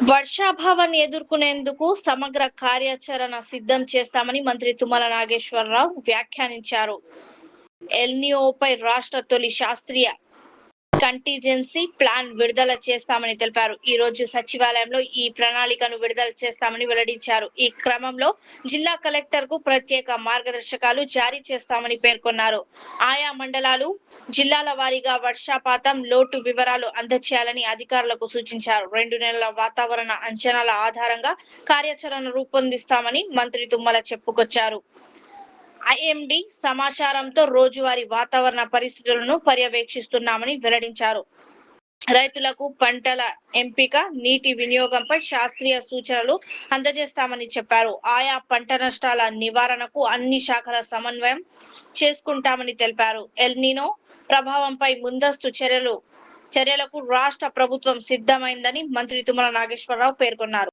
వర్షాభావాన్ని ఎదుర్కొనేందుకు సమగ్ర కార్యాచరణ సిద్ధం చేస్తామని మంత్రి తుమ్మల నాగేశ్వరరావు వ్యాఖ్యానించారు. ఎల్‌నినోపై రాష్ట్ర తొలి శాస్త్రీయ కంటింజెన్సీ ప్లాన్ విడుదల చేస్తామని తెలిపారు. ఈ రోజు సచివాలయంలో ఈ ప్రణాళికను విడుదల చేస్తామని వెల్లడించారు. ఈ క్రమంలో జిల్లా కలెక్టర్‌కు ప్రత్యేక మార్గదర్శకాలు జారీ చేస్తామని పేర్కొన్నారు. ఆయా మండలాలు, జిల్లాల వారీగా వర్షపాతం లోటు వివరాలు అందజేయాలని అధికారులకు సూచించారు. 2 నెలల వాతావరణ అంచనాల ఆధారంగా కార్యాచరణ రూపొందిస్తామని మంత్రి తుమ్మల చెప్పుకొచ్చారు. ఐఎండీ సమాచారంతో రోజువారీ వాతావరణ పరిస్థితులను పర్యవేక్షిస్తున్నామని వెల్లడించారు. రైతులకు పంటల ఎంపిక, నీటి వినియోగంపై శాస్త్రీయ సూచనలు అందజేస్తామని చెప్పారు. ఆయా పంట నష్టాల నివారణకు అన్ని శాఖల సమన్వయం చేసుకుంటామని తెలిపారు. ఎల్‌నినో ప్రభావంపై ముందస్తు చర్యలకు రాష్ట్ర ప్రభుత్వం సిద్ధమైందని మంత్రి తుమ్మల నాగేశ్వరరావు పేర్కొన్నారు.